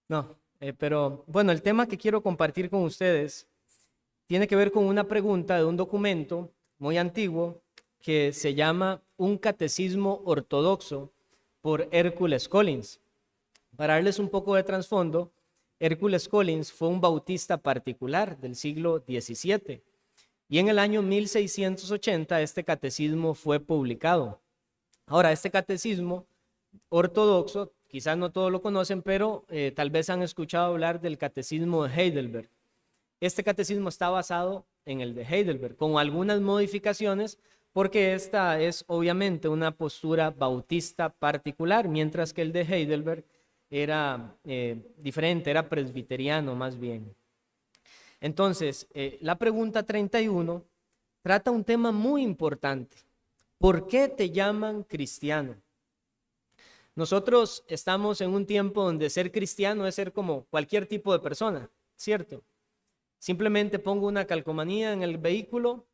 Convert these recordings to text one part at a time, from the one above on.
No, pero bueno, el tema que quiero compartir con ustedes tiene que ver con una pregunta de un documento muy antiguo que se llama Un Catecismo Ortodoxo por Hércules Collins. Para darles un poco de trasfondo, Hércules Collins fue un bautista particular del siglo XVII y en el año 1680 este catecismo fue publicado. Ahora, este catecismo ortodoxo, quizás no todos lo conocen, pero tal vez han escuchado hablar del catecismo de Heidelberg. Este catecismo está basado en el de Heidelberg, con algunas modificaciones, porque esta es obviamente una postura bautista particular, mientras que el de Heidelberg era diferente, era presbiteriano más bien. Entonces, la pregunta 31 trata un tema muy importante. ¿Por qué te llaman cristiano? Nosotros estamos en un tiempo donde ser cristiano es ser como cualquier tipo de persona, ¿cierto? Simplemente pongo una calcomanía en el vehículo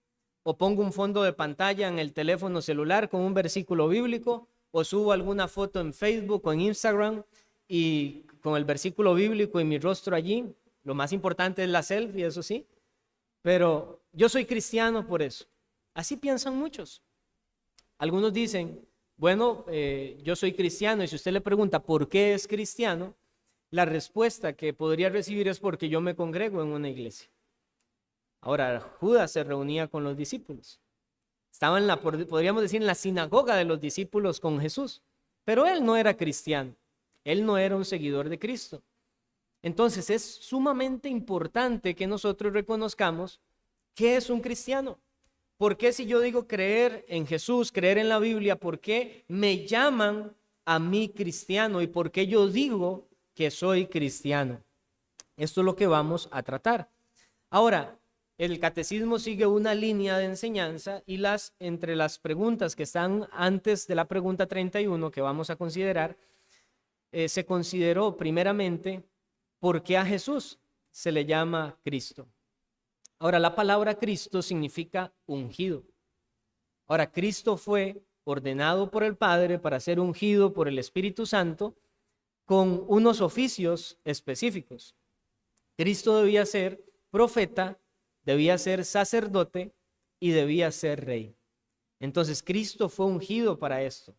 o pongo un fondo de pantalla en el teléfono celular con un versículo bíblico o subo alguna foto en Facebook o en Instagram y con el versículo bíblico y mi rostro allí. Lo más importante es la selfie, eso sí, pero yo soy cristiano por eso. Así piensan muchos. Algunos dicen, bueno, yo soy cristiano y si usted le pregunta por qué es cristiano, la respuesta que podría recibir es porque yo me congrego en una iglesia. Ahora, Judas se reunía con los discípulos. Estaba en podríamos decir, en la sinagoga de los discípulos con Jesús. Pero él no era cristiano. Él no era un seguidor de Cristo. Entonces es sumamente importante que nosotros reconozcamos qué es un cristiano. ¿Por qué si yo digo creer en Jesús, creer en la Biblia, por qué me llaman a mí cristiano y por qué yo digo que soy cristiano? Esto es lo que vamos a tratar. Ahora, el catecismo sigue una línea de enseñanza y entre las preguntas que están antes de la pregunta 31 que vamos a considerar, se consideró primeramente por qué a Jesús se le llama Cristo. Ahora, la palabra Cristo significa ungido. Ahora, Cristo fue ordenado por el Padre para ser ungido por el Espíritu Santo con unos oficios específicos. Cristo debía ser profeta, debía ser sacerdote y debía ser rey. Entonces, Cristo fue ungido para esto.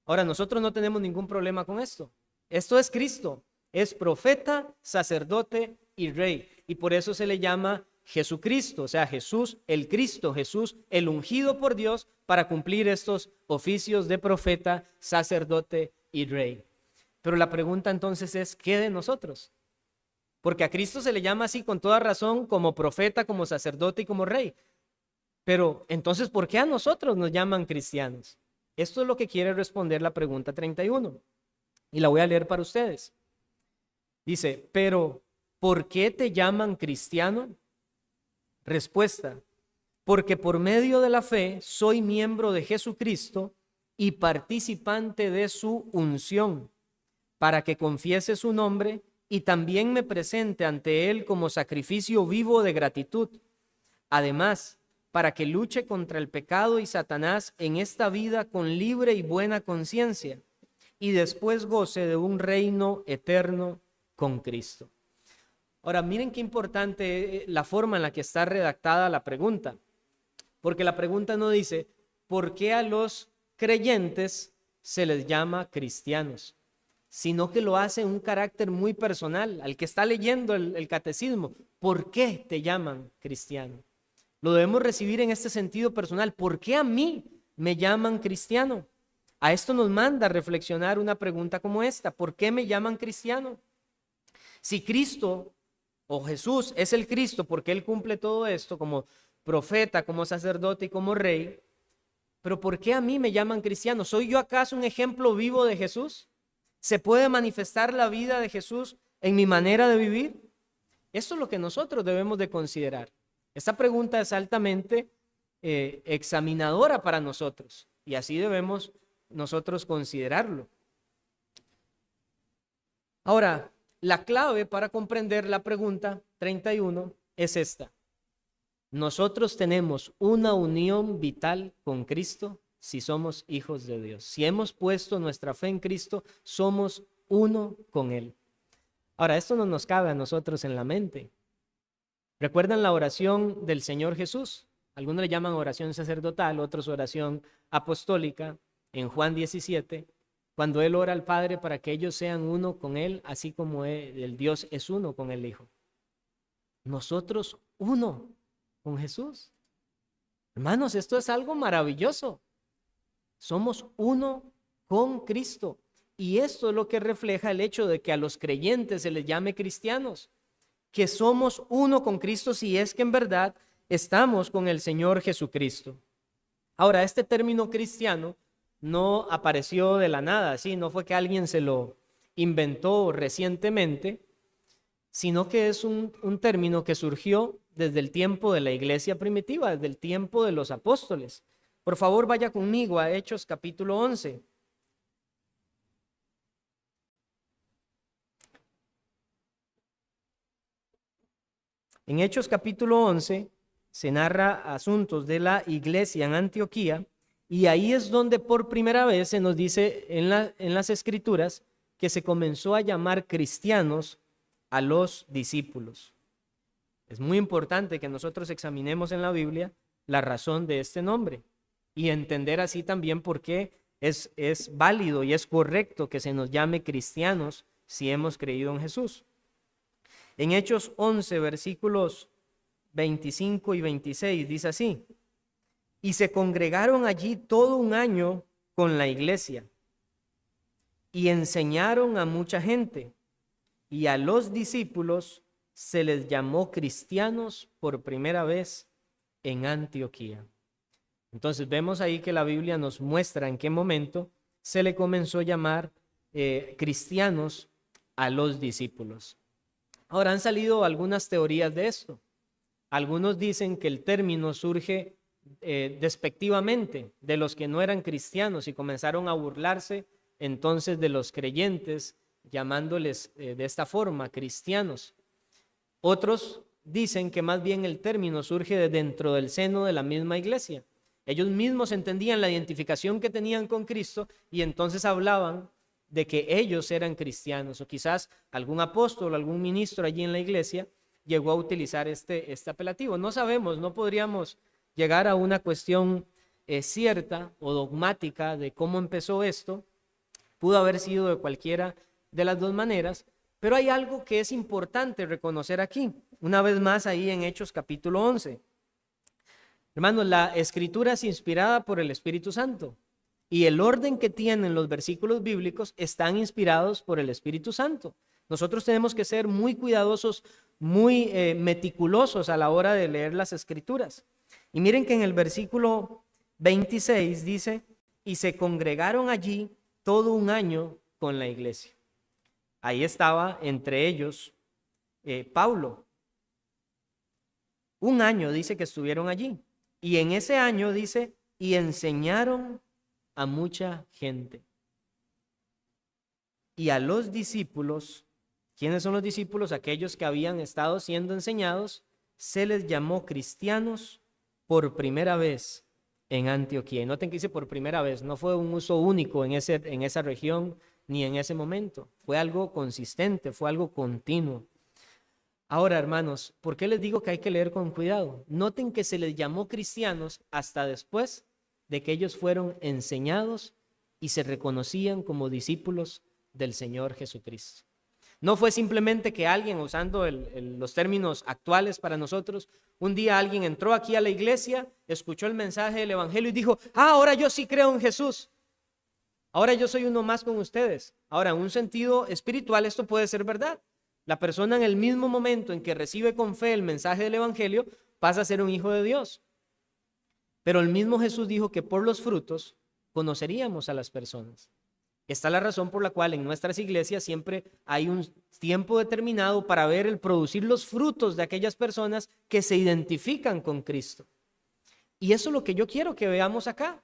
Ahora, nosotros no tenemos ningún problema con esto. Esto es Cristo, es profeta, sacerdote y rey. Y por eso se le llama Jesucristo, o sea, Jesús el Cristo, Jesús el ungido por Dios para cumplir estos oficios de profeta, sacerdote y rey. Pero la pregunta entonces es, ¿qué de nosotros? Porque a Cristo se le llama así con toda razón como profeta, como sacerdote y como rey. Pero entonces, ¿por qué a nosotros nos llaman cristianos? Esto es lo que quiere responder la pregunta 31. Y la voy a leer para ustedes. Dice, pero ¿por qué te llaman cristiano? Respuesta, porque por medio de la fe soy miembro de Jesucristo y participante de su unción, para que confiese su nombre y también me presente ante él como sacrificio vivo de gratitud. Además, para que luche contra el pecado y Satanás en esta vida con libre y buena conciencia y después goce de un reino eterno con Cristo. Ahora, miren qué importante la forma en la que está redactada la pregunta, porque la pregunta no dice, ¿por qué a los creyentes se les llama cristianos? Sino que lo hace en un carácter muy personal, al que está leyendo el catecismo. ¿Por qué te llaman cristiano? Lo debemos recibir en este sentido personal. ¿Por qué a mí me llaman cristiano? A esto nos manda a reflexionar una pregunta como esta. ¿Por qué me llaman cristiano? Si Cristo o Jesús es el Cristo, porque Él cumple todo esto como profeta, como sacerdote y como rey, pero ¿por qué a mí me llaman cristiano? ¿Soy yo acaso un ejemplo vivo de Jesús? ¿Se puede manifestar la vida de Jesús en mi manera de vivir? Esto es lo que nosotros debemos de considerar. Esta pregunta es altamente examinadora para nosotros y así debemos nosotros considerarlo. Ahora, la clave para comprender la pregunta 31 es esta. Nosotros tenemos una unión vital con Cristo si somos hijos de Dios. Si hemos puesto nuestra fe en Cristo, somos uno con Él. Ahora, esto no nos cabe a nosotros en la mente. ¿Recuerdan la oración del Señor Jesús? Algunos le llaman oración sacerdotal, otros oración apostólica, en Juan 17, cuando Él ora al Padre para que ellos sean uno con Él, así como el Dios es uno con el Hijo. Nosotros uno con Jesús. Hermanos, esto es algo maravilloso. Somos uno con Cristo. Y esto es lo que refleja el hecho de que a los creyentes se les llame cristianos, que somos uno con Cristo si es que en verdad estamos con el Señor Jesucristo. Ahora, este término cristiano no apareció de la nada, ¿sí? No fue que alguien se lo inventó recientemente, sino que es un término que surgió desde el tiempo de la iglesia primitiva, desde el tiempo de los apóstoles. Por favor, vaya conmigo a Hechos capítulo 11. En Hechos capítulo 11 se narra asuntos de la iglesia en Antioquía y ahí es donde por primera vez se nos dice en las escrituras que se comenzó a llamar cristianos a los discípulos. Es muy importante que nosotros examinemos en la Biblia la razón de este nombre y entender así también por qué es válido y es correcto que se nos llame cristianos si hemos creído en Jesús. En Hechos 11, versículos 25 y 26, dice así: y se congregaron allí todo un año con la iglesia y enseñaron a mucha gente, y a los discípulos se les llamó cristianos por primera vez en Antioquía. Entonces vemos ahí que la Biblia nos muestra en qué momento se le comenzó a llamar cristianos a los discípulos. Ahora, han salido algunas teorías de esto. Algunos dicen que el término surge despectivamente de los que no eran cristianos y comenzaron a burlarse entonces de los creyentes, llamándoles de esta forma, cristianos. Otros dicen que más bien el término surge de dentro del seno de la misma iglesia. Ellos mismos entendían la identificación que tenían con Cristo y entonces hablaban de que ellos eran cristianos, o quizás algún apóstol, algún ministro allí en la iglesia llegó a utilizar este apelativo. No sabemos, no podríamos llegar a una cuestión cierta o dogmática de cómo empezó esto. Pudo haber sido de cualquiera de las dos maneras, pero hay algo que es importante reconocer aquí, una vez más ahí en Hechos capítulo 11. Hermanos, la escritura es inspirada por el Espíritu Santo. Y el orden que tienen los versículos bíblicos están inspirados por el Espíritu Santo. Nosotros tenemos que ser muy cuidadosos, muy meticulosos a la hora de leer las Escrituras. Y miren que en el versículo 26 dice, y se congregaron allí todo un año con la iglesia. Ahí estaba entre ellos Pablo. Un año dice que estuvieron allí. Y en ese año dice, y enseñaron a mucha gente. Y a los discípulos, ¿quiénes son los discípulos? Aquellos que habían estado siendo enseñados, se les llamó cristianos por primera vez en Antioquía. Y noten que dice por primera vez, no fue un uso único en esa región ni en ese momento. Fue algo consistente, fue algo continuo. Ahora, hermanos, ¿por qué les digo que hay que leer con cuidado? Noten que se les llamó cristianos hasta después de que ellos fueron enseñados y se reconocían como discípulos del Señor Jesucristo. No fue simplemente que alguien, usando los términos actuales para nosotros, un día alguien entró aquí a la iglesia, escuchó el mensaje del evangelio y dijo, ahora yo sí creo en Jesús. Ahora yo soy uno más con ustedes. Ahora, en un sentido espiritual esto puede ser verdad. La persona en el mismo momento en que recibe con fe el mensaje del evangelio pasa a ser un hijo de Dios. Pero el mismo Jesús dijo que por los frutos conoceríamos a las personas. Esta es la razón por la cual en nuestras iglesias siempre hay un tiempo determinado para ver el producir los frutos de aquellas personas que se identifican con Cristo. Y eso es lo que yo quiero que veamos acá.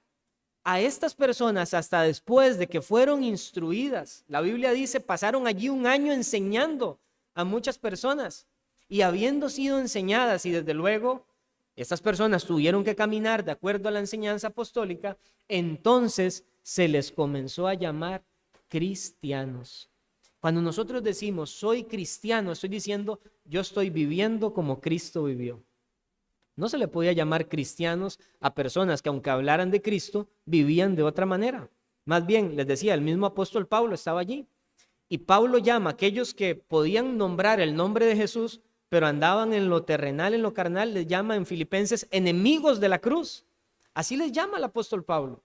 A estas personas, hasta después de que fueron instruidas, la Biblia dice, pasaron allí un año enseñando a muchas personas y habiendo sido enseñadas, y desde luego estas personas tuvieron que caminar de acuerdo a la enseñanza apostólica, entonces se les comenzó a llamar cristianos. Cuando nosotros decimos soy cristiano, estoy diciendo yo estoy viviendo como Cristo vivió. No se le podía llamar cristianos a personas que aunque hablaran de Cristo, vivían de otra manera. Más bien, les decía, el mismo apóstol Pablo estaba allí. Y Pablo llama a aquellos que podían nombrar el nombre de Jesús, pero andaban en lo terrenal, en lo carnal, les llama en Filipenses enemigos de la cruz. Así les llama el apóstol Pablo.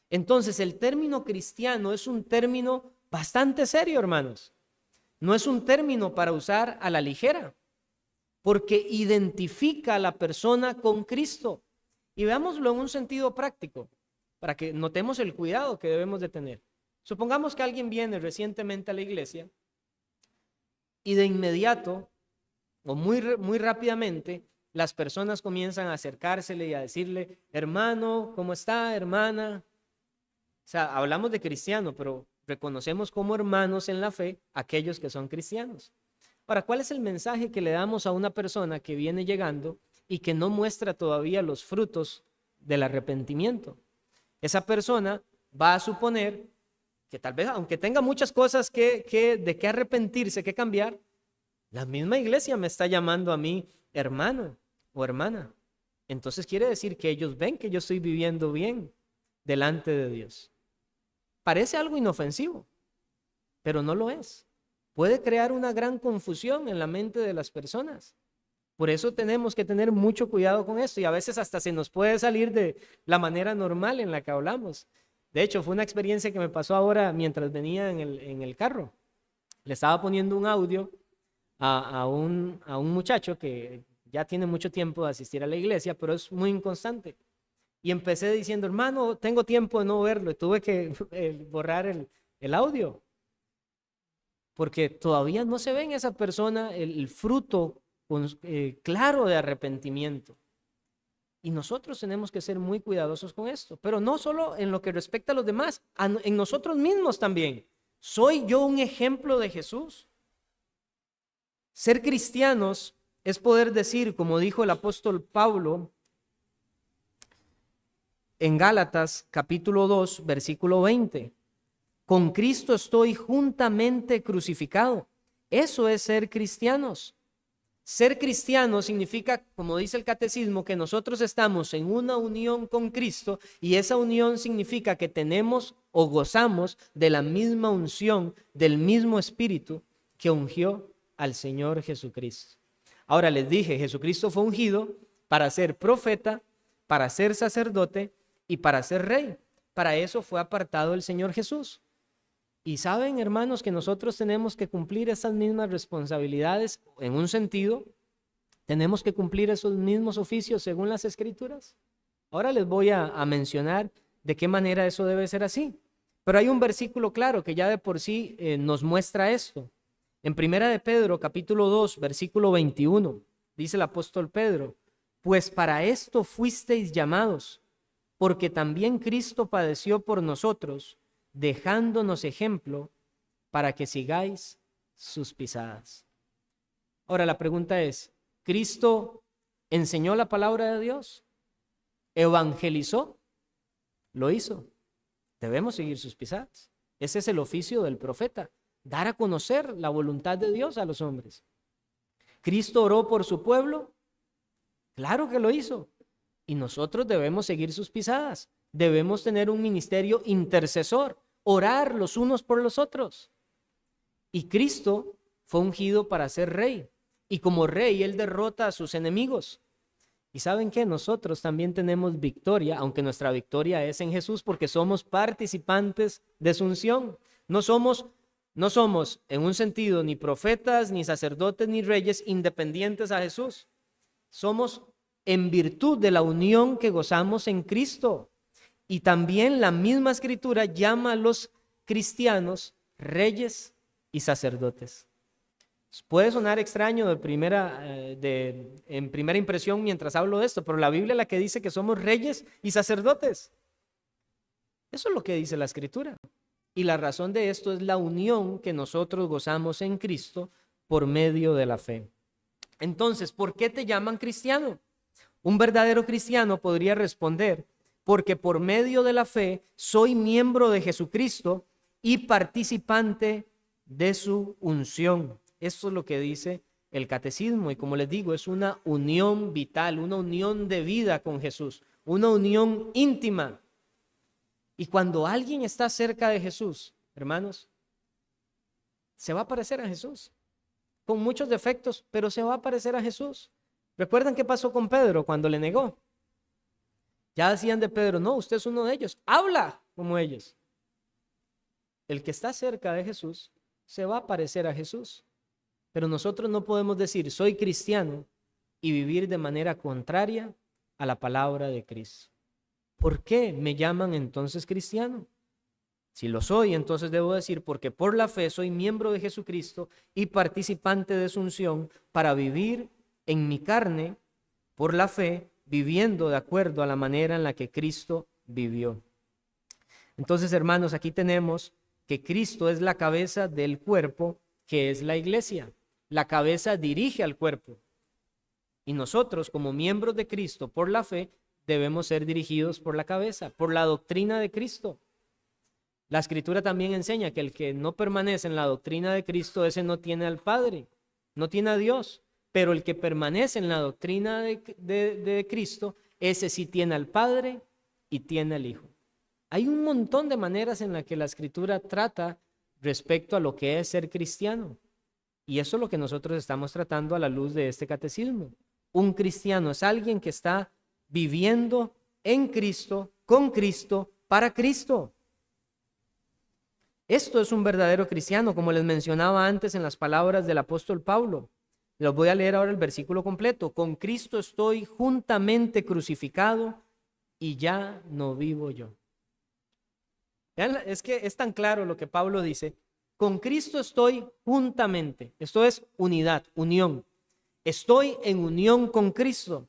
Entonces, el término cristiano es un término bastante serio, hermanos. No es un término para usar a la ligera, porque identifica a la persona con Cristo. Y veámoslo en un sentido práctico, para que notemos el cuidado que debemos de tener. Supongamos que alguien viene recientemente a la iglesia y de inmediato o muy rápidamente las personas comienzan a acercársele y a decirle, hermano, ¿cómo está, hermana? O sea, hablamos de cristiano, pero reconocemos como hermanos en la fe aquellos que son cristianos. Ahora, ¿cuál es el mensaje que le damos a una persona que viene llegando y que no muestra todavía los frutos del arrepentimiento? Esa persona va a suponer que tal vez, aunque tenga muchas cosas de que arrepentirse, que cambiar, la misma iglesia me está llamando a mí hermano o hermana. Entonces quiere decir que ellos ven que yo estoy viviendo bien delante de Dios. Parece algo inofensivo, pero no lo es. Puede crear una gran confusión en la mente de las personas. Por eso tenemos que tener mucho cuidado con esto y a veces hasta se nos puede salir de la manera normal en la que hablamos. De hecho, fue una experiencia que me pasó ahora mientras venía en el carro. Le estaba poniendo un audio a un muchacho que ya tiene mucho tiempo de asistir a la iglesia, pero es muy inconstante. Y empecé diciendo, hermano, tengo tiempo de no verlo. Y tuve que borrar el audio. Porque todavía no se ve en esa persona el fruto claro de arrepentimiento. Y nosotros tenemos que ser muy cuidadosos con esto, pero no solo en lo que respecta a los demás, en nosotros mismos también. ¿Soy yo un ejemplo de Jesús? Ser cristianos es poder decir, como dijo el apóstol Pablo en Gálatas capítulo 2, versículo 20, con Cristo estoy juntamente crucificado. Eso es ser cristianos. Ser cristiano significa, como dice el catecismo, que nosotros estamos en una unión con Cristo y esa unión significa que tenemos o gozamos de la misma unción, del mismo Espíritu que ungió al Señor Jesucristo. Ahora les dije, Jesucristo fue ungido para ser profeta, para ser sacerdote y para ser rey. Para eso fue apartado el Señor Jesús. Y saben, hermanos, que nosotros tenemos que cumplir esas mismas responsabilidades, en un sentido, tenemos que cumplir esos mismos oficios según las Escrituras. Ahora les voy a mencionar de qué manera eso debe ser así. Pero hay un versículo claro que ya de por sí nos muestra esto. En Primera de Pedro, capítulo 2, versículo 21, dice el apóstol Pedro, pues para esto fuisteis llamados, porque también Cristo padeció por nosotros, dejándonos ejemplo para que sigáis sus pisadas. Ahora la pregunta es, ¿Cristo enseñó la palabra de Dios? ¿Evangelizó? Lo hizo. Debemos seguir sus pisadas. Ese es el oficio del profeta, dar a conocer la voluntad de Dios a los hombres. ¿Cristo oró por su pueblo? Claro que lo hizo. Y nosotros debemos seguir sus pisadas. Debemos tener un ministerio intercesor, orar los unos por los otros. Y Cristo fue ungido para ser rey. Y como rey, Él derrota a sus enemigos. Y ¿saben qué? Nosotros también tenemos victoria, aunque nuestra victoria es en Jesús, porque somos participantes de su unción. No somos en un sentido ni profetas, ni sacerdotes, ni reyes independientes a Jesús. Somos en virtud de la unión que gozamos en Cristo. Y también la misma Escritura llama a los cristianos reyes y sacerdotes. Puede sonar extraño en primera impresión mientras hablo de esto, pero la Biblia es la que dice que somos reyes y sacerdotes. Eso es lo que dice la Escritura. Y la razón de esto es la unión que nosotros gozamos en Cristo por medio de la fe. Entonces, ¿por qué te llaman cristiano? Un verdadero cristiano podría responder, porque por medio de la fe soy miembro de Jesucristo y participante de su unción. Esto es lo que dice el catecismo, y como les digo, es una unión vital, una unión de vida con Jesús, una unión íntima. Y cuando alguien está cerca de Jesús, hermanos, se va a parecer a Jesús, con muchos defectos, pero se va a parecer a Jesús. ¿Recuerdan qué pasó con Pedro cuando le negó? Ya decían de Pedro, no, usted es uno de ellos, habla como ellos. El que está cerca de Jesús se va a parecer a Jesús. Pero nosotros no podemos decir, soy cristiano, y vivir de manera contraria a la palabra de Cristo. ¿Por qué me llaman entonces cristiano? Si lo soy, entonces debo decir, porque por la fe soy miembro de Jesucristo y participante de su unción para vivir en mi carne, por la fe, viviendo de acuerdo a la manera en la que Cristo vivió. Entonces, hermanos, aquí tenemos que Cristo es la cabeza del cuerpo, que es la iglesia. La cabeza dirige al cuerpo. Y nosotros, como miembros de Cristo, por la fe, debemos ser dirigidos por la cabeza, por la doctrina de Cristo. La Escritura también enseña que el que no permanece en la doctrina de Cristo, ese no tiene al Padre, no tiene a Dios. Pero el que permanece en la doctrina de Cristo, ese sí tiene al Padre y tiene al Hijo. Hay un montón de maneras en las que la Escritura trata respecto a lo que es ser cristiano. Y eso es lo que nosotros estamos tratando a la luz de este catecismo. Un cristiano es alguien que está viviendo en Cristo, con Cristo, para Cristo. Esto es un verdadero cristiano, como les mencionaba antes en las palabras del apóstol Pablo. Les voy a leer ahora el versículo completo. Con Cristo estoy juntamente crucificado y ya no vivo yo. Vean, es que es tan claro lo que Pablo dice. Con Cristo estoy juntamente. Esto es unidad, unión. Estoy en unión con Cristo.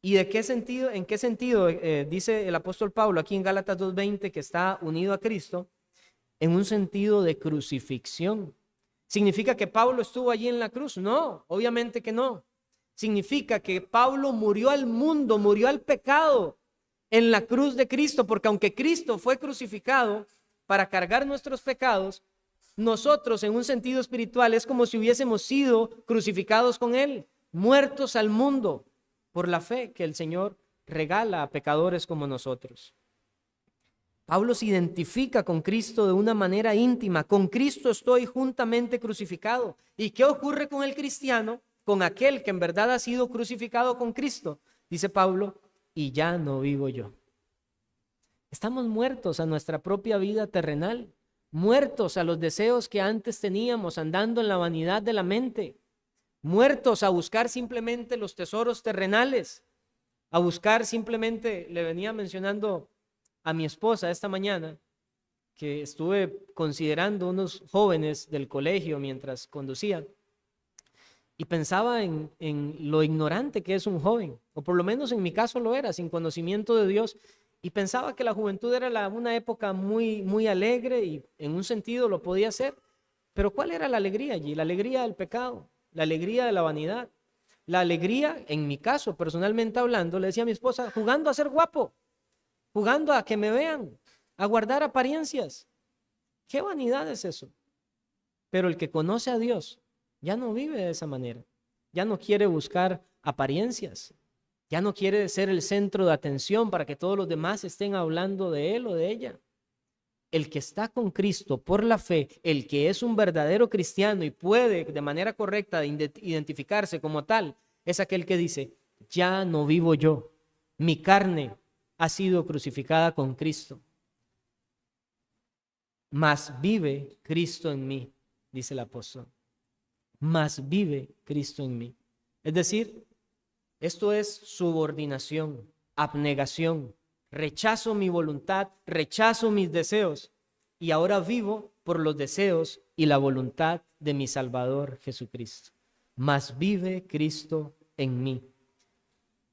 ¿Y de qué sentido? ¿En qué sentido dice el apóstol Pablo aquí en Gálatas 2:20 que está unido a Cristo? En un sentido de crucifixión. ¿Significa que Pablo estuvo allí en la cruz? No, obviamente que no. Significa que Pablo murió al mundo, murió al pecado en la cruz de Cristo, porque aunque Cristo fue crucificado para cargar nuestros pecados, nosotros en un sentido espiritual es como si hubiésemos sido crucificados con Él, muertos al mundo por la fe que el Señor regala a pecadores como nosotros. Pablo se identifica con Cristo de una manera íntima. Con Cristo estoy juntamente crucificado. ¿Y qué ocurre con el cristiano? Con aquel que en verdad ha sido crucificado con Cristo. Dice Pablo, y ya no vivo yo. Estamos muertos a nuestra propia vida terrenal, muertos a los deseos que antes teníamos, andando en la vanidad de la mente, muertos a buscar simplemente los tesoros terrenales, a buscar simplemente, le venía mencionando a mi esposa esta mañana, que estuve considerando unos jóvenes del colegio mientras conducía, y pensaba en lo ignorante que es un joven, o por lo menos en mi caso lo era, sin conocimiento de Dios, y pensaba que la juventud era una época muy, muy alegre, y en un sentido lo podía ser, pero ¿cuál era la alegría allí? La alegría del pecado, la alegría de la vanidad, la alegría, en mi caso, personalmente hablando, le decía a mi esposa, jugando a ser guapo, jugando a que me vean, a guardar apariencias. ¿Qué vanidad es eso? Pero el que conoce a Dios ya no vive de esa manera, ya no quiere buscar apariencias, ya no quiere ser el centro de atención para que todos los demás estén hablando de él o de ella. El que está con Cristo por la fe, el que es un verdadero cristiano y puede de manera correcta identificarse como tal, es aquel que dice, ya no vivo yo, mi carne ha sido crucificada con Cristo, mas vive Cristo en mí, dice el apóstol. Mas vive Cristo en mí. Es decir, esto es subordinación, abnegación. Rechazo mi voluntad, rechazo mis deseos y ahora vivo por los deseos y la voluntad de mi Salvador Jesucristo. Mas vive Cristo en mí.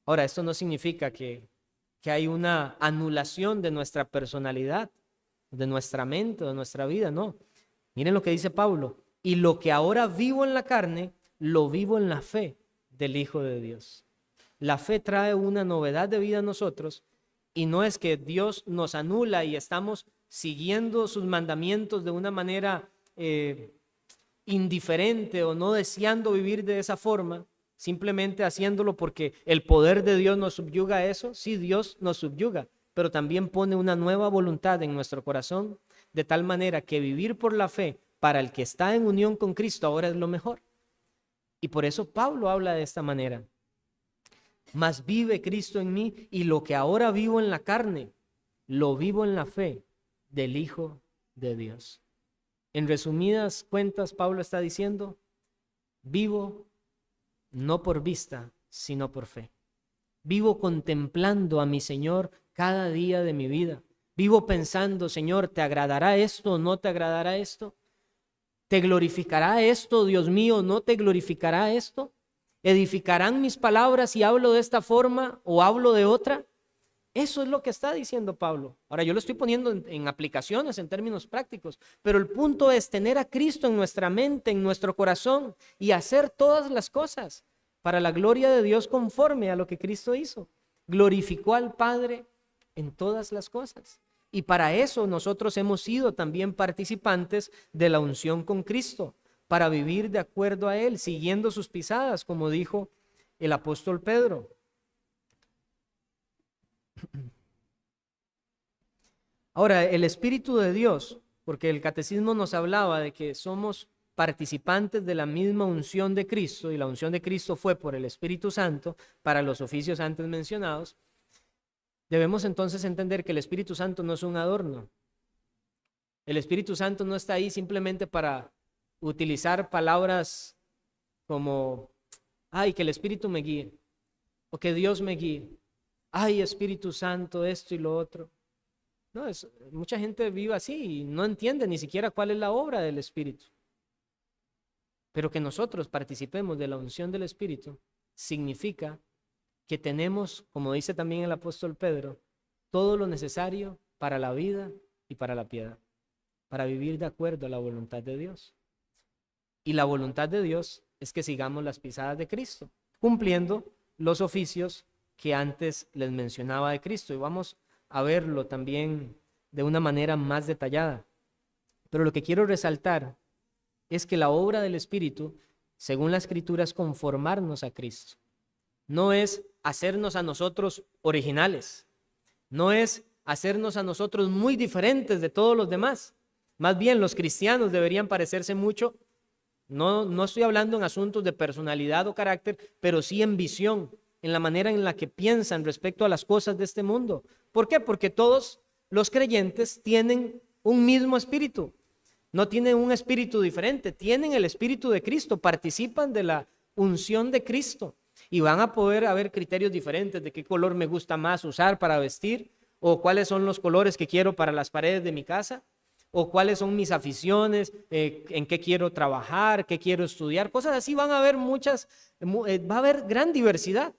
Ahora, esto no significa que hay una anulación de nuestra personalidad, de nuestra mente, de nuestra vida, no. Miren lo que dice Pablo. Y lo que ahora vivo en la carne, lo vivo en la fe del Hijo de Dios. La fe trae una novedad de vida a nosotros y no es que Dios nos anula y estamos siguiendo sus mandamientos de una manera indiferente o no deseando vivir de esa forma, simplemente haciéndolo porque el poder de Dios nos subyuga a eso. Sí, Dios nos subyuga, pero también pone una nueva voluntad en nuestro corazón, de tal manera que vivir por la fe para el que está en unión con Cristo ahora es lo mejor. Y por eso Pablo habla de esta manera: mas vive Cristo en mí, y lo que ahora vivo en la carne, lo vivo en la fe del Hijo de Dios. En resumidas cuentas, Pablo está diciendo: vivo no por vista, sino por fe. Vivo contemplando a mi Señor cada día de mi vida. Vivo pensando: Señor, ¿te agradará esto o no te agradará esto? ¿Te glorificará esto, Dios mío, no te glorificará esto? ¿Edificarán mis palabras si hablo de esta forma o hablo de otra? Eso es lo que está diciendo Pablo. Ahora, yo lo estoy poniendo en aplicaciones, en términos prácticos, pero el punto es tener a Cristo en nuestra mente, en nuestro corazón, y hacer todas las cosas para la gloria de Dios conforme a lo que Cristo hizo. Glorificó al Padre en todas las cosas. Y para eso nosotros hemos sido también participantes de la unción con Cristo, para vivir de acuerdo a Él, siguiendo sus pisadas, como dijo el apóstol Pedro. Ahora, el Espíritu de Dios, porque el catecismo nos hablaba de que somos participantes de la misma unción de Cristo, y la unción de Cristo fue por el Espíritu Santo para los oficios antes mencionados. Debemos entonces entender que el Espíritu Santo no es un adorno. El Espíritu Santo no está ahí simplemente para utilizar palabras como: ay, que el Espíritu me guíe, o que Dios me guíe, ay, Espíritu Santo, esto y lo otro. No, mucha gente vive así y no entiende ni siquiera cuál es la obra del Espíritu. Pero que nosotros participemos de la unción del Espíritu significa que tenemos, como dice también el apóstol Pedro, todo lo necesario para la vida y para la piedad, para vivir de acuerdo a la voluntad de Dios. Y la voluntad de Dios es que sigamos las pisadas de Cristo, cumpliendo los oficios que antes les mencionaba de Cristo. Y vamos a verlo también de una manera más detallada. Pero lo que quiero resaltar es que la obra del Espíritu, según la Escritura, es conformarnos a Cristo. No es hacernos a nosotros originales, no es hacernos a nosotros muy diferentes de todos los demás. Más bien, los cristianos deberían parecerse mucho. No estoy hablando en asuntos de personalidad o carácter, pero sí en visión, en la manera en la que piensan respecto a las cosas de este mundo. ¿Por qué? Porque todos los creyentes tienen un mismo espíritu, no tienen un espíritu diferente, tienen el Espíritu de Cristo, participan de la unción de Cristo. Y van a poder haber criterios diferentes de qué color me gusta más usar para vestir, o cuáles son los colores que quiero para las paredes de mi casa, o cuáles son mis aficiones, en qué quiero trabajar, qué quiero estudiar, cosas así. Van a haber muchas, va a haber gran diversidad.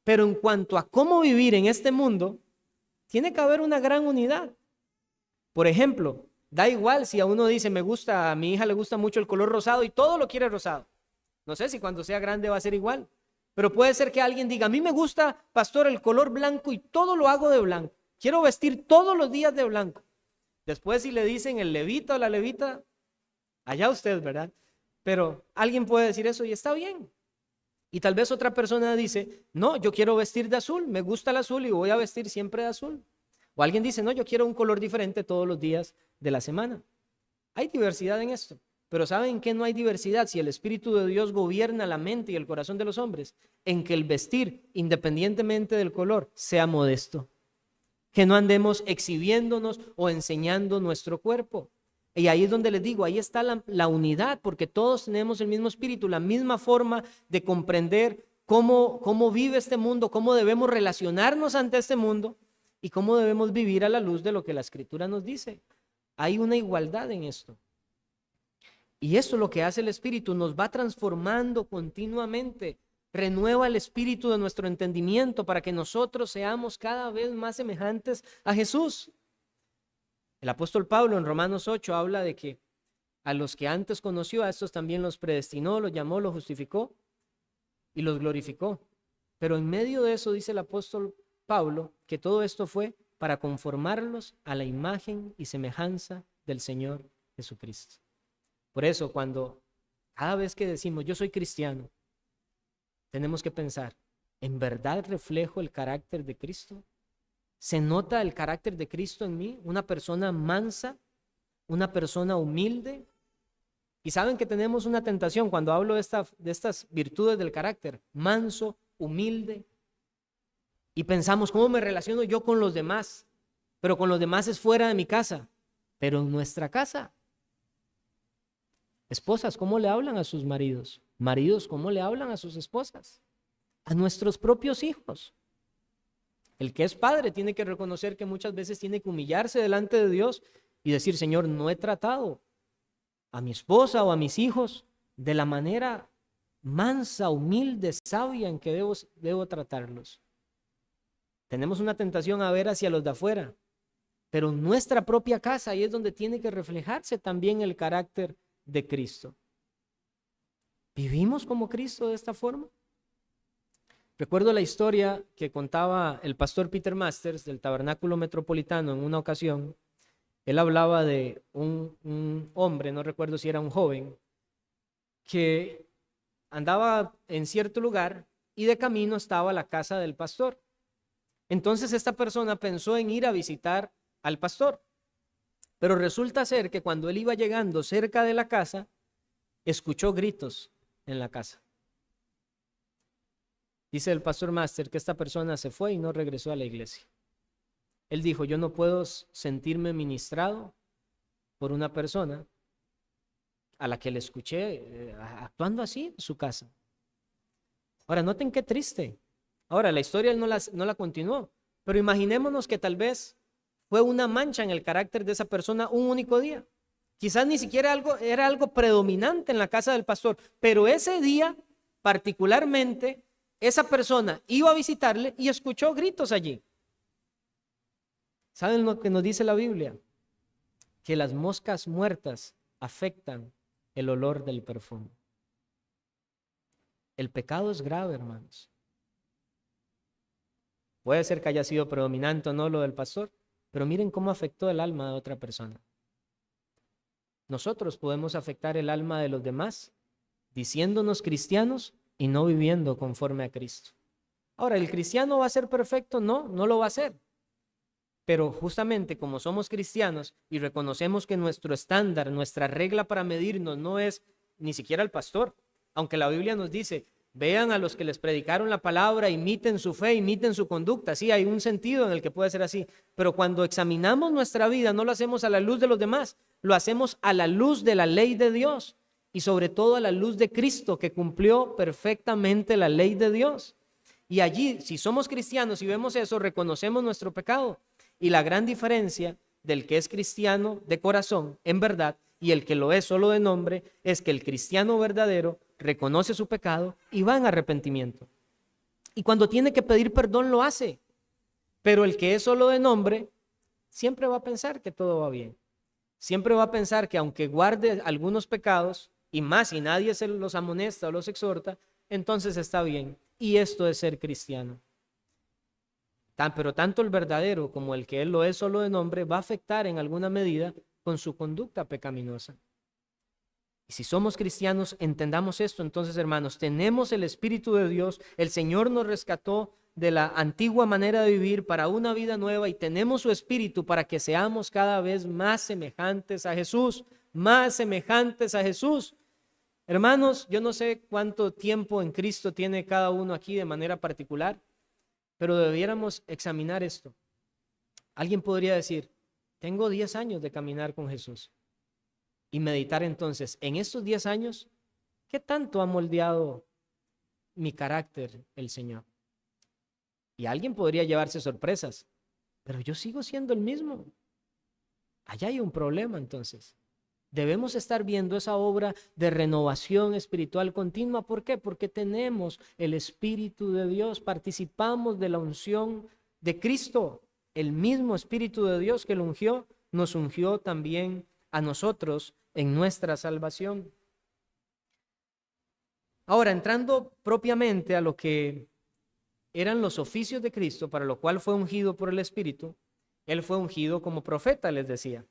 Pero en cuanto a cómo vivir en este mundo, tiene que haber una gran unidad. Por ejemplo, da igual si a uno dice: a mi hija le gusta mucho el color rosado y todo lo quiere rosado. No sé si cuando sea grande va a ser igual. Pero puede ser que alguien diga: a mí me gusta, pastor, el color blanco y todo lo hago de blanco. Quiero vestir todos los días de blanco. Después, si le dicen el levita o la levita, allá usted, ¿verdad? Pero alguien puede decir eso y está bien. Y tal vez otra persona dice: no, yo quiero vestir de azul, me gusta el azul y voy a vestir siempre de azul. O alguien dice: no, yo quiero un color diferente todos los días de la semana. Hay diversidad en esto. Pero ¿saben qué no hay diversidad si el Espíritu de Dios gobierna la mente y el corazón de los hombres? En que el vestir, independientemente del color, sea modesto. Que no andemos exhibiéndonos o enseñando nuestro cuerpo. Y ahí es donde les digo, ahí está la unidad, porque todos tenemos el mismo espíritu, la misma forma de comprender cómo vive este mundo, cómo debemos relacionarnos ante este mundo y cómo debemos vivir a la luz de lo que la Escritura nos dice. Hay una igualdad en esto. Y eso es lo que hace el Espíritu, nos va transformando continuamente, renueva el espíritu de nuestro entendimiento para que nosotros seamos cada vez más semejantes a Jesús. El apóstol Pablo en Romanos 8 habla de que a los que antes conoció, a estos también los predestinó, los llamó, los justificó y los glorificó. Pero en medio de eso dice el apóstol Pablo que todo esto fue para conformarlos a la imagen y semejanza del Señor Jesucristo. Por eso, cada vez que decimos yo soy cristiano, tenemos que pensar, ¿en verdad reflejo el carácter de Cristo? ¿Se nota el carácter de Cristo en mí? ¿Una persona mansa? ¿Una persona humilde? Y saben que tenemos una tentación cuando hablo de estas virtudes del carácter, manso, humilde, y pensamos, ¿cómo me relaciono yo con los demás? Pero con los demás es fuera de mi casa, pero en nuestra casa. Esposas, ¿cómo le hablan a sus maridos? Maridos, ¿cómo le hablan a sus esposas? A nuestros propios hijos. El que es padre tiene que reconocer que muchas veces tiene que humillarse delante de Dios y decir, Señor, no he tratado a mi esposa o a mis hijos de la manera mansa, humilde, sabia en que debo tratarlos. Tenemos una tentación a ver hacia los de afuera, pero en nuestra propia casa ahí es donde tiene que reflejarse también el carácter de Cristo. ¿Vivimos como Cristo de esta forma? Recuerdo la historia que contaba el pastor Peter Masters del Tabernáculo Metropolitano en una ocasión. Él hablaba de un hombre, no recuerdo si era un joven, que andaba en cierto lugar y de camino estaba la casa del pastor. Entonces esta persona pensó en ir a visitar al pastor, pero resulta ser que cuando él iba llegando cerca de la casa, escuchó gritos en la casa. Dice el pastor Master que esta persona se fue y no regresó a la iglesia. Él dijo, yo no puedo sentirme ministrado por una persona a la que le escuché actuando así en su casa. Ahora, noten qué triste. Ahora, la historia él no la continuó, pero imaginémonos que tal vez fue una mancha en el carácter de esa persona un único día. Quizás ni siquiera era algo predominante en la casa del pastor, pero ese día particularmente esa persona iba a visitarle y escuchó gritos allí. ¿Saben lo que nos dice la Biblia? Que las moscas muertas afectan el olor del perfume. El pecado es grave, hermanos. Puede ser que haya sido predominante o no lo del pastor, pero miren cómo afectó el alma de otra persona. Nosotros podemos afectar el alma de los demás diciéndonos cristianos y no viviendo conforme a Cristo. Ahora, ¿el cristiano va a ser perfecto? No, no lo va a ser. Pero justamente como somos cristianos y reconocemos que nuestro estándar, nuestra regla para medirnos no es ni siquiera el pastor, aunque la Biblia nos dice, vean a los que les predicaron la palabra, imiten su fe, imiten su conducta. Sí, hay un sentido en el que puede ser así, pero cuando examinamos nuestra vida no lo hacemos a la luz de los demás, lo hacemos a la luz de la ley de Dios y sobre todo a la luz de Cristo que cumplió perfectamente la ley de Dios. Y allí, si somos cristianos y vemos eso, reconocemos nuestro pecado. Y la gran diferencia del que es cristiano de corazón, en verdad, y el que lo es solo de nombre, es que el cristiano verdadero reconoce su pecado y va en arrepentimiento. Y cuando tiene que pedir perdón, lo hace. Pero el que es solo de nombre, siempre va a pensar que todo va bien. Siempre va a pensar que aunque guarde algunos pecados, y más si nadie se los amonesta o los exhorta, entonces está bien. Y esto es ser cristiano. Pero tanto el verdadero como el que él lo es solo de nombre va a afectar en alguna medida con su conducta pecaminosa. Y si somos cristianos, entendamos esto. Entonces, hermanos, tenemos el Espíritu de Dios. El Señor nos rescató de la antigua manera de vivir para una vida nueva y tenemos su Espíritu para que seamos cada vez más semejantes a Jesús, más semejantes a Jesús. Hermanos, yo no sé cuánto tiempo en Cristo tiene cada uno aquí de manera particular, pero debiéramos examinar esto. Alguien podría decir, tengo 10 años de caminar con Jesús. Y meditar entonces, en estos 10 años, ¿qué tanto ha moldeado mi carácter el Señor? Y alguien podría llevarse sorpresas, pero yo sigo siendo el mismo. Allá hay un problema entonces. Debemos estar viendo esa obra de renovación espiritual continua. ¿Por qué? Porque tenemos el Espíritu de Dios, participamos de la unción de Cristo. El mismo Espíritu de Dios que lo ungió, nos ungió también a nosotros en nuestra salvación. Ahora, entrando propiamente a lo que eran los oficios de Cristo, para lo cual fue ungido por el Espíritu, él fue ungido como profeta, les decía.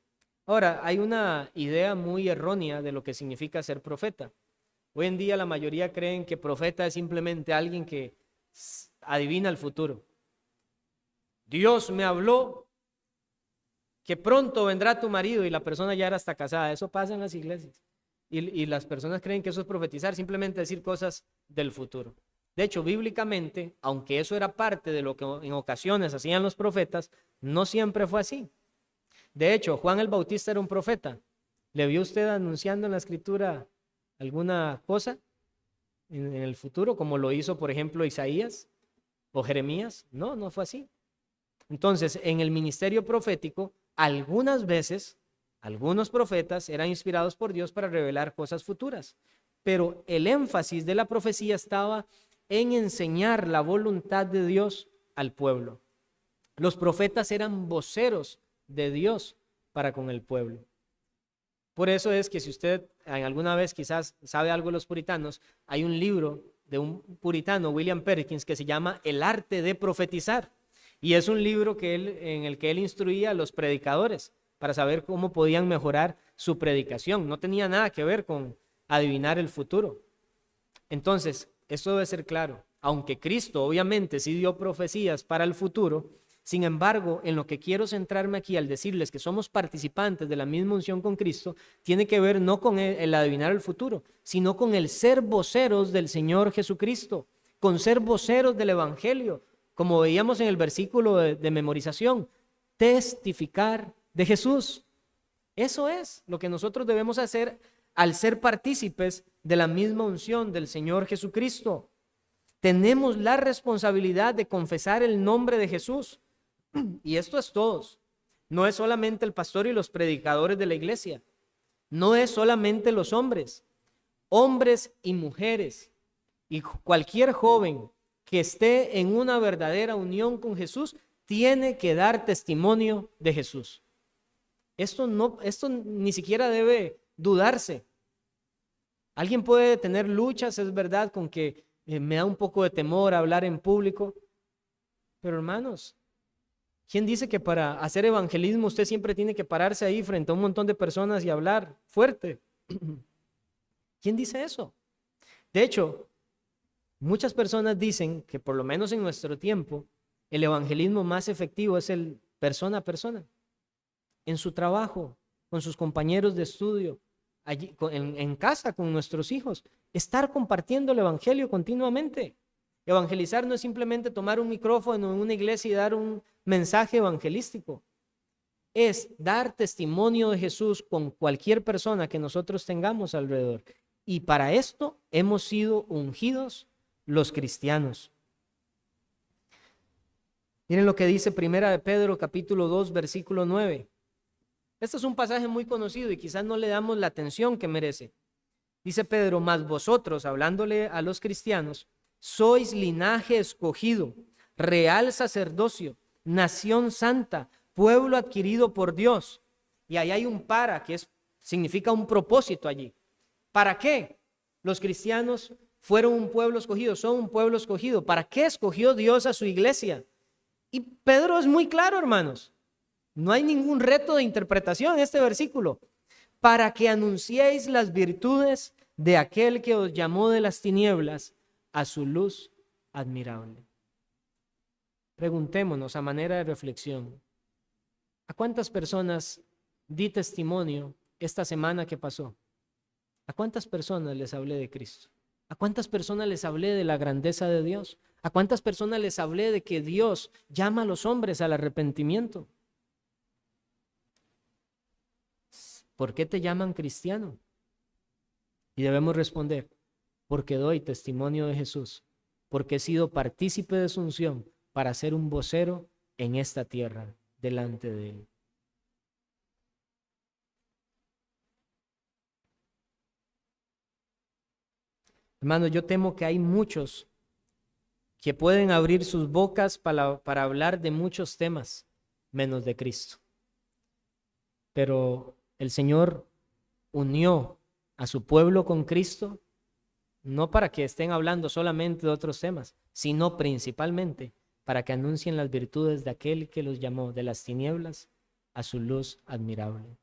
Ahora, hay una idea muy errónea de lo que significa ser profeta. Hoy en día la mayoría creen que profeta es simplemente alguien que adivina el futuro. Dios me habló que pronto vendrá tu marido y la persona ya era hasta casada. Eso pasa en las iglesias. Y las personas creen que eso es profetizar, simplemente decir cosas del futuro. De hecho, bíblicamente, aunque eso era parte de lo que en ocasiones hacían los profetas, no siempre fue así. De hecho, Juan el Bautista era un profeta. ¿Le vio usted anunciando en la escritura alguna cosa en el futuro, como lo hizo, por ejemplo, Isaías o Jeremías? No, no fue así. Entonces, en el ministerio profético, algunas veces, algunos profetas eran inspirados por Dios para revelar cosas futuras, pero el énfasis de la profecía estaba en enseñar la voluntad de Dios al pueblo. Los profetas eran voceros de Dios para con el pueblo. Por eso es que si usted alguna vez quizás sabe algo de los puritanos, hay un libro de un puritano, William Perkins, que se llama El arte de profetizar. Y es un libro en el que él instruía a los predicadores para saber cómo podían mejorar su predicación. No tenía nada que ver con adivinar el futuro. Entonces, esto debe ser claro. Aunque Cristo obviamente sí dio profecías para el futuro, sin embargo, en lo que quiero centrarme aquí al decirles que somos participantes de la misma unción con Cristo, tiene que ver no con el adivinar el futuro, sino con el ser voceros del Señor Jesucristo, con ser voceros del Evangelio, como veíamos en el versículo de memorización, testificar de Jesús. Eso es lo que nosotros debemos hacer al ser partícipes de la misma unción del Señor Jesucristo. Tenemos la responsabilidad de confesar el nombre de Jesús. Y esto es todos. No es solamente el pastor y los predicadores de la iglesia. No es solamente los hombres. Hombres y mujeres. Y cualquier joven que esté en una verdadera unión con Jesús tiene que dar testimonio de Jesús. Esto ni siquiera debe dudarse. Alguien puede tener luchas, es verdad, con que me da un poco de temor hablar en público. Pero hermanos, ¿quién dice que para hacer evangelismo usted siempre tiene que pararse ahí frente a un montón de personas y hablar fuerte? ¿Quién dice eso? De hecho, muchas personas dicen que por lo menos en nuestro tiempo, el evangelismo más efectivo es el persona a persona, en su trabajo, con sus compañeros de estudio, allí, en casa con nuestros hijos, estar compartiendo el evangelio continuamente. Evangelizar no es simplemente tomar un micrófono en una iglesia y dar un mensaje evangelístico. Es dar testimonio de Jesús con cualquier persona que nosotros tengamos alrededor. Y para esto hemos sido ungidos los cristianos. Miren lo que dice Primera de Pedro, capítulo 2, versículo 9. Este es un pasaje muy conocido y quizás no le damos la atención que merece. Dice Pedro, mas vosotros, hablándole a los cristianos, sois linaje escogido, real sacerdocio, nación santa, pueblo adquirido por Dios. Y ahí hay un para, que significa un propósito allí. ¿Para qué? Los cristianos fueron un pueblo escogido, son un pueblo escogido. ¿Para qué escogió Dios a su iglesia? Y Pedro es muy claro, hermanos. No hay ningún reto de interpretación en este versículo. Para que anunciéis las virtudes de aquel que os llamó de las tinieblas a su luz admirable. Preguntémonos a manera de reflexión, ¿a cuántas personas di testimonio esta semana que pasó? ¿A cuántas personas les hablé de Cristo? ¿A cuántas personas les hablé de la grandeza de Dios? ¿A cuántas personas les hablé de que Dios llama a los hombres al arrepentimiento? ¿Por qué te llaman cristiano? Y debemos responder, porque doy testimonio de Jesús, porque he sido partícipe de su unción para ser un vocero en esta tierra delante de Él. Hermano, yo temo que hay muchos que pueden abrir sus bocas para hablar de muchos temas, menos de Cristo. Pero el Señor unió a su pueblo con Cristo, no para que estén hablando solamente de otros temas, sino principalmente para que anuncien las virtudes de aquel que los llamó de las tinieblas a su luz admirable.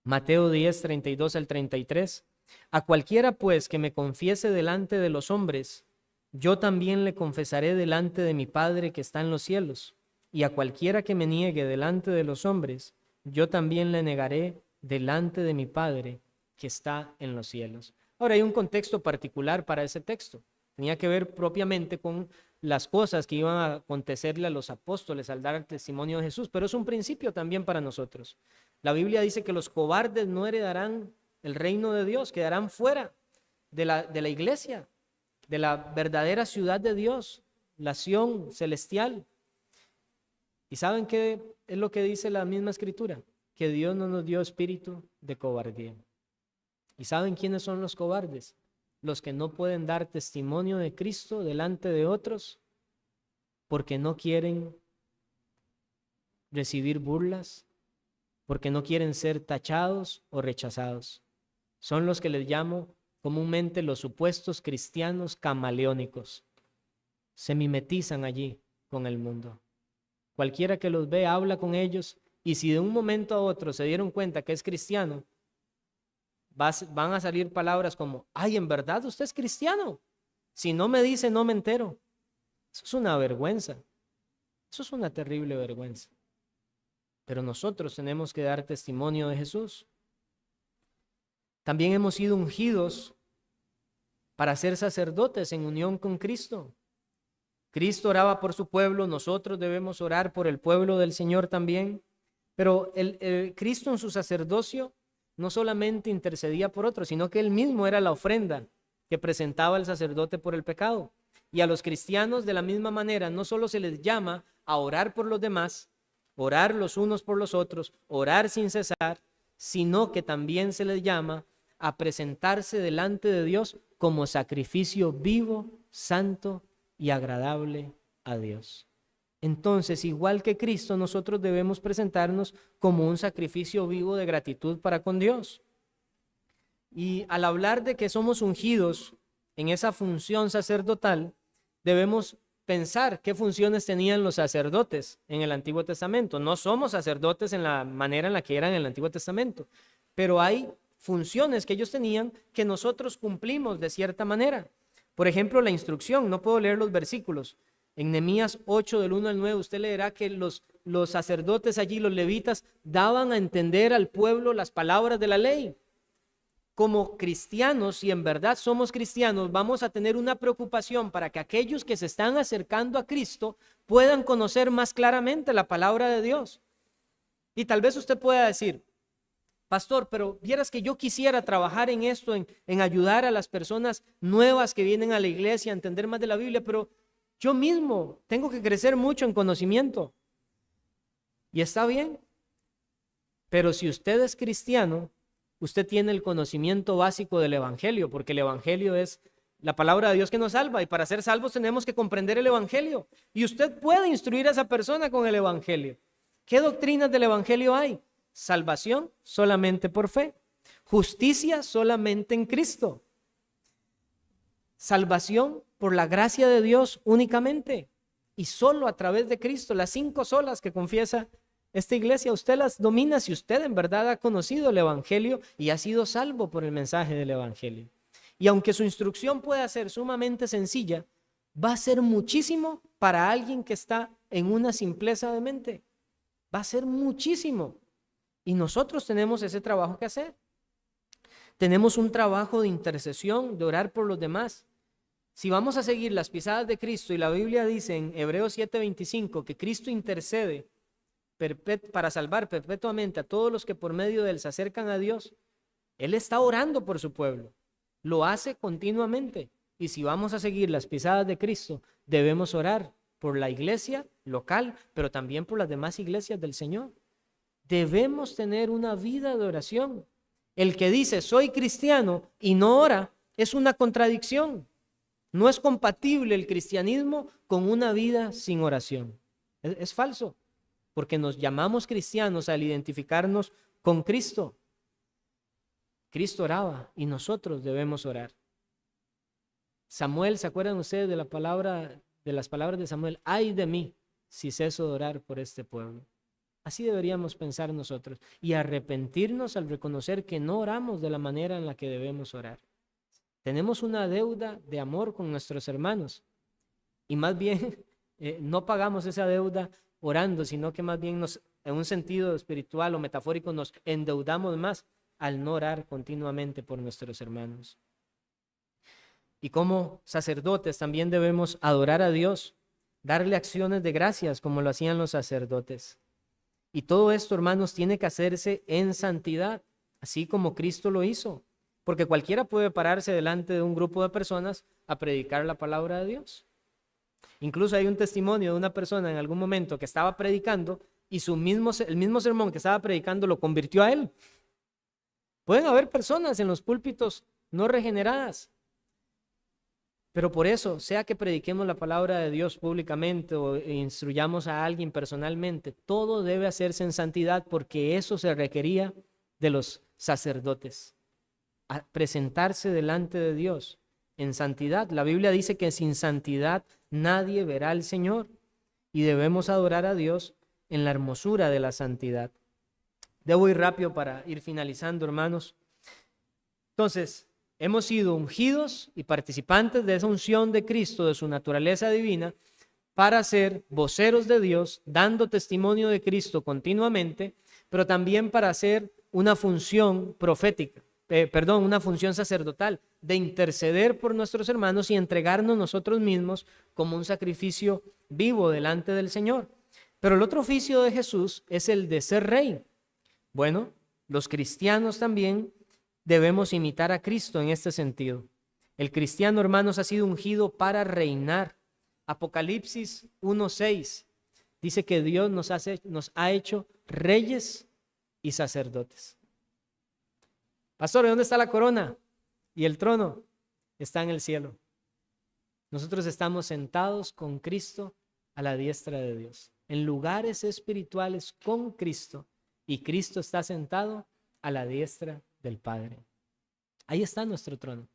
Mateo 10, 32 al 33. A cualquiera pues que me confiese delante de los hombres, yo también le confesaré delante de mi Padre que está en los cielos. Y a cualquiera que me niegue delante de los hombres, yo también le negaré delante de mi Padre que está en los cielos. Ahora hay un contexto particular para ese texto. Tenía que ver propiamente con las cosas que iban a acontecerle a los apóstoles al dar el testimonio de Jesús, pero es un principio también para nosotros. La Biblia dice que los cobardes no heredarán el reino de Dios, quedarán fuera de la iglesia, de la verdadera ciudad de Dios, la Sión celestial. ¿Y saben qué es lo que dice la misma escritura? Que Dios no nos dio espíritu de cobardía. ¿Y saben quiénes son los cobardes? Los que no pueden dar testimonio de Cristo delante de otros porque no quieren recibir burlas, porque no quieren ser tachados o rechazados. Son los que les llamo comúnmente los supuestos cristianos camaleónicos. Se mimetizan allí con el mundo. Cualquiera que los ve habla con ellos y si de un momento a otro se dieron cuenta que es cristiano, van a salir palabras como, ay, ¿en verdad usted es cristiano? Si no me dice, no me entero. Eso es una vergüenza. Eso es una terrible vergüenza. Pero nosotros tenemos que dar testimonio de Jesús. También hemos sido ungidos para ser sacerdotes en unión con Cristo. Cristo oraba por su pueblo, nosotros debemos orar por el pueblo del Señor también. Pero Cristo en su sacerdocio no solamente intercedía por otros, sino que él mismo era la ofrenda que presentaba el sacerdote por el pecado. Y a los cristianos de la misma manera no solo se les llama a orar por los demás, orar los unos por los otros, orar sin cesar, sino que también se les llama a presentarse delante de Dios como sacrificio vivo, santo y agradable a Dios. Entonces, igual que Cristo, nosotros debemos presentarnos como un sacrificio vivo de gratitud para con Dios. Y al hablar de que somos ungidos en esa función sacerdotal, debemos pensar qué funciones tenían los sacerdotes en el Antiguo Testamento. No somos sacerdotes en la manera en la que eran en el Antiguo Testamento, pero hay funciones que ellos tenían que nosotros cumplimos de cierta manera. Por ejemplo, la instrucción. No puedo leer los versículos. En Nehemías 8, del 1 al 9, usted leerá que los sacerdotes allí, los levitas, daban a entender al pueblo las palabras de la ley. Como cristianos, si en verdad somos cristianos, vamos a tener una preocupación para que aquellos que se están acercando a Cristo puedan conocer más claramente la palabra de Dios. Y tal vez usted pueda decir, pastor, pero vieras que yo quisiera trabajar en esto, en ayudar a las personas nuevas que vienen a la iglesia a entender más de la Biblia, pero yo mismo tengo que crecer mucho en conocimiento. Y está bien, pero si usted es cristiano, usted tiene el conocimiento básico del Evangelio, porque el Evangelio es la palabra de Dios que nos salva, y para ser salvos tenemos que comprender el Evangelio. Y usted puede instruir a esa persona con el Evangelio. ¿Qué doctrinas del Evangelio hay? Salvación solamente por fe, justicia solamente en Cristo, salvación por la gracia de Dios únicamente y solo a través de Cristo. Las 5 solas que confiesa esta iglesia, usted las domina si usted en verdad ha conocido el Evangelio y ha sido salvo por el mensaje del Evangelio. Y aunque su instrucción pueda ser sumamente sencilla, va a ser muchísimo para alguien que está en una simpleza de mente. Va a ser muchísimo. Y nosotros tenemos ese trabajo que hacer. Tenemos un trabajo de intercesión, de orar por los demás. Si vamos a seguir las pisadas de Cristo, y la Biblia dice en Hebreos 7:25 que Cristo intercede para salvar perpetuamente a todos los que por medio de él se acercan a Dios, él está orando por su pueblo. Lo hace continuamente. Y si vamos a seguir las pisadas de Cristo, debemos orar por la iglesia local, pero también por las demás iglesias del Señor. Debemos tener una vida de oración. El que dice soy cristiano y no ora es una contradicción. No es compatible el cristianismo con una vida sin oración. Es falso, porque nos llamamos cristianos al identificarnos con Cristo. Cristo oraba y nosotros debemos orar. Samuel, ¿se acuerdan ustedes de las palabras de Samuel? Ay de mí si ceso de orar por este pueblo. Así deberíamos pensar nosotros y arrepentirnos al reconocer que no oramos de la manera en la que debemos orar. Tenemos una deuda de amor con nuestros hermanos y más bien no pagamos esa deuda orando, sino que más bien en un sentido espiritual o metafórico nos endeudamos más al no orar continuamente por nuestros hermanos. Y como sacerdotes también debemos adorar a Dios, darle acciones de gracias como lo hacían los sacerdotes. Y todo esto, hermanos, tiene que hacerse en santidad, así como Cristo lo hizo, porque cualquiera puede pararse delante de un grupo de personas a predicar la palabra de Dios. Incluso hay un testimonio de una persona en algún momento que estaba predicando y el mismo sermón que estaba predicando lo convirtió a él. Pueden haber personas en los púlpitos no regeneradas, pero por eso, sea que prediquemos la palabra de Dios públicamente o instruyamos a alguien personalmente, todo debe hacerse en santidad porque eso se requería de los sacerdotes. A presentarse delante de Dios en santidad. La Biblia dice que sin santidad nadie verá al Señor y debemos adorar a Dios en la hermosura de la santidad. Debo ir rápido para ir finalizando, hermanos. Entonces, hemos sido ungidos y participantes de esa unción de Cristo, de su naturaleza divina, para ser voceros de Dios, dando testimonio de Cristo continuamente, pero también para hacer una función profética, una función sacerdotal, de interceder por nuestros hermanos y entregarnos nosotros mismos como un sacrificio vivo delante del Señor. Pero el otro oficio de Jesús es el de ser rey. Bueno, los cristianos también debemos imitar a Cristo en este sentido. El cristiano, hermanos, ha sido ungido para reinar. Apocalipsis 1:6 dice que Dios nos ha hecho reyes y sacerdotes. Pastor, ¿dónde está la corona? Y el trono está en el cielo. Nosotros estamos sentados con Cristo a la diestra de Dios, en lugares espirituales con Cristo, y Cristo está sentado a la diestra del Padre. Ahí está nuestro trono.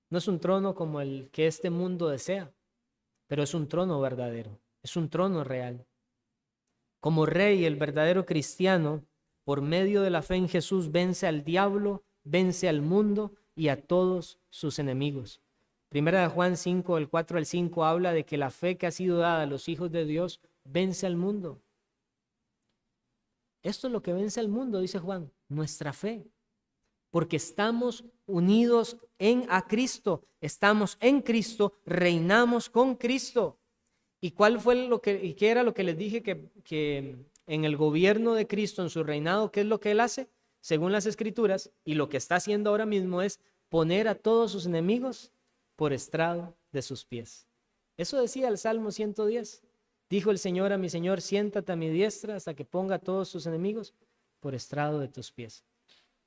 No es un trono como el que este mundo desea, pero es un trono verdadero, es un trono real. Como rey, el verdadero cristiano, por medio de la fe en Jesús, vence al diablo, vence al mundo y a todos sus enemigos. Primera de Juan 5, del 4 al 5, habla de que la fe que ha sido dada a los hijos de Dios vence al mundo. Esto es lo que vence al mundo, dice Juan, nuestra fe. Porque estamos unidos a Cristo, estamos en Cristo, reinamos con Cristo. ¿Y qué era lo que les dije que en el gobierno de Cristo, en su reinado, qué es lo que Él hace? Según las Escrituras, y lo que está haciendo ahora mismo es poner a todos sus enemigos por estrado de sus pies. Eso decía el Salmo 110. Dijo el Señor a mi Señor, siéntate a mi diestra hasta que ponga a todos sus enemigos por estrado de tus pies.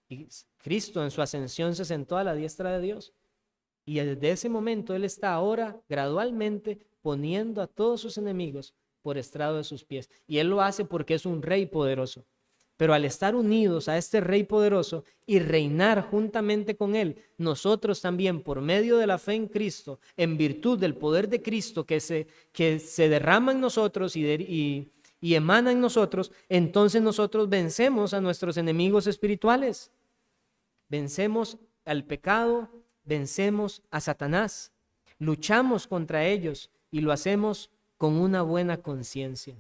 Y Cristo en su ascensión se sentó a la diestra de Dios. Y desde ese momento Él está ahora gradualmente poniendo a todos sus enemigos por estrado de sus pies. Y Él lo hace porque es un rey poderoso. Pero al estar unidos a este rey poderoso y reinar juntamente con Él, nosotros también, por medio de la fe en Cristo, en virtud del poder de Cristo que se derrama en nosotros y emana en nosotros, entonces nosotros vencemos a nuestros enemigos espirituales. Vencemos al pecado, vencemos a Satanás, luchamos contra ellos y lo hacemos con una buena conciencia.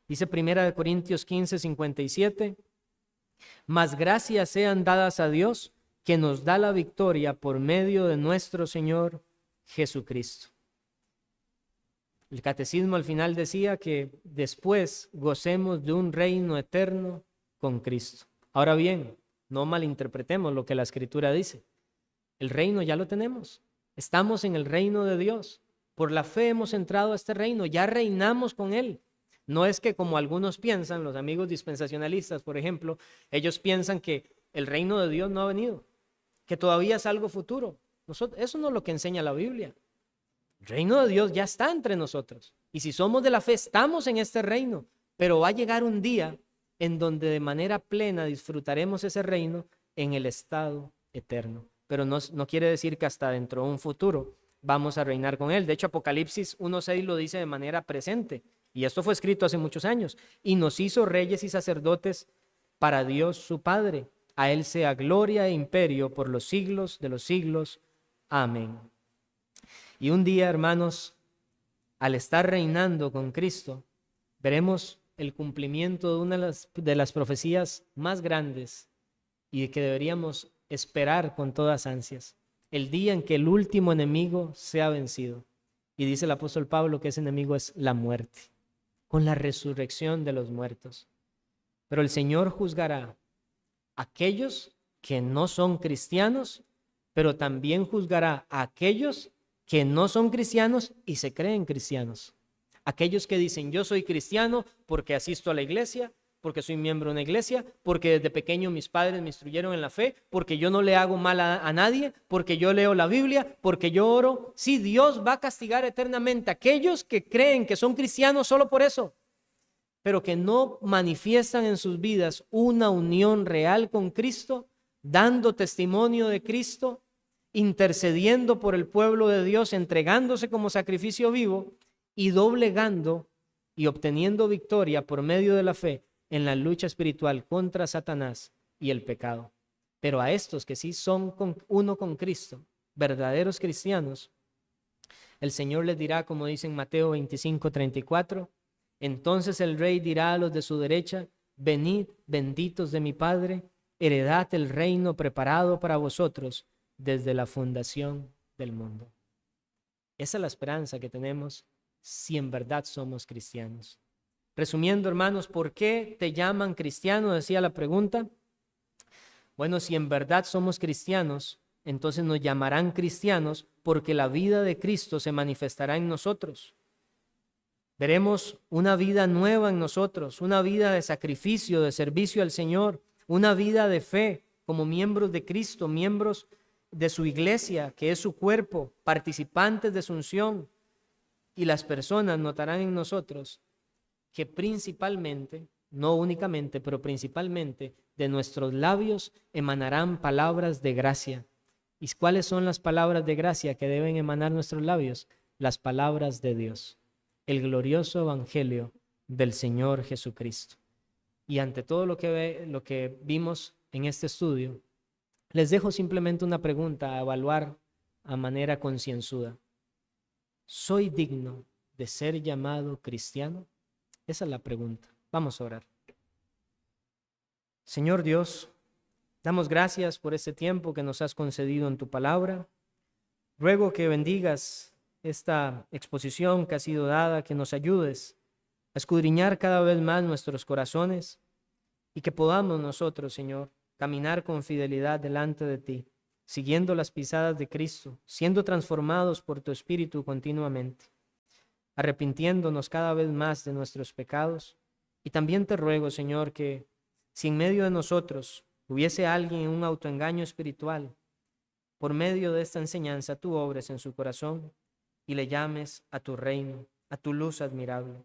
Dice 1 Corintios 15:57, mas gracias sean dadas a Dios que nos da la victoria por medio de nuestro Señor Jesucristo. El catecismo al final decía que después gocemos de un reino eterno con Cristo. Ahora bien, no malinterpretemos lo que la Escritura dice. El reino ya lo tenemos. Estamos en el reino de Dios. Por la fe hemos entrado a este reino, ya reinamos con Él. No es que como algunos piensan, los amigos dispensacionalistas, por ejemplo, ellos piensan que el reino de Dios no ha venido, que todavía es algo futuro. Eso no es lo que enseña la Biblia. El reino de Dios ya está entre nosotros. Y si somos de la fe, estamos en este reino. Pero va a llegar un día en donde de manera plena disfrutaremos ese reino en el estado eterno. Pero no quiere decir que hasta dentro de un futuro vamos a reinar con Él. De hecho, Apocalipsis 1:6 lo dice de manera presente. Y esto fue escrito hace muchos años. Y nos hizo reyes y sacerdotes para Dios su Padre. A Él sea gloria e imperio por los siglos de los siglos. Amén. Y un día, hermanos, al estar reinando con Cristo, veremos el cumplimiento de una de las profecías más grandes y que deberíamos esperar con todas ansias. El día en que el último enemigo sea vencido. Y dice el apóstol Pablo que ese enemigo es la muerte, con la resurrección de los muertos. Pero el Señor juzgará a aquellos que no son cristianos, pero también juzgará a aquellos que no son cristianos y se creen cristianos. Aquellos que dicen, yo soy cristiano porque asisto a la iglesia, porque soy miembro de una iglesia, porque desde pequeño mis padres me instruyeron en la fe, porque yo no le hago mal a nadie, porque yo leo la Biblia, porque yo oro. Sí, Dios va a castigar eternamente a aquellos que creen que son cristianos solo por eso, pero que no manifiestan en sus vidas una unión real con Cristo, dando testimonio de Cristo, intercediendo por el pueblo de Dios, entregándose como sacrificio vivo y doblegando y obteniendo victoria por medio de la fe en la lucha espiritual contra Satanás y el pecado. Pero a estos que sí son uno con Cristo, verdaderos cristianos, el Señor les dirá, como dice en Mateo 25:34, entonces el rey dirá a los de su derecha, venid, benditos de mi Padre, heredad el reino preparado para vosotros desde la fundación del mundo. Esa es la esperanza que tenemos si en verdad somos cristianos. Resumiendo, hermanos, ¿por qué te llaman cristiano? Decía la pregunta. Bueno, si en verdad somos cristianos, entonces nos llamarán cristianos porque la vida de Cristo se manifestará en nosotros. Veremos una vida nueva en nosotros, una vida de sacrificio, de servicio al Señor, una vida de fe como miembros de Cristo, miembros de su iglesia, que es su cuerpo, participantes de su unción. Y las personas notarán en nosotros que principalmente, no únicamente, pero principalmente, de nuestros labios emanarán palabras de gracia. ¿Y cuáles son las palabras de gracia que deben emanar nuestros labios? Las palabras de Dios, el glorioso evangelio del Señor Jesucristo. Y ante todo lo que vimos en este estudio, les dejo simplemente una pregunta a evaluar a manera concienzuda. ¿Soy digno de ser llamado cristiano? Esa es la pregunta. Vamos a orar. Señor Dios, damos gracias por este tiempo que nos has concedido en tu palabra. Ruego que bendigas esta exposición que ha sido dada, que nos ayudes a escudriñar cada vez más nuestros corazones y que podamos nosotros, Señor, caminar con fidelidad delante de ti, siguiendo las pisadas de Cristo, siendo transformados por tu Espíritu continuamente, arrepintiéndonos cada vez más de nuestros pecados. Y también te ruego, Señor, que si en medio de nosotros hubiese alguien en un autoengaño espiritual, por medio de esta enseñanza tú obres en su corazón y le llames a tu reino, a tu luz admirable.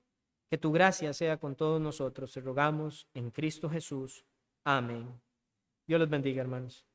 Que tu gracia sea con todos nosotros, te rogamos en Cristo Jesús. Amén. Dios los bendiga, hermanos.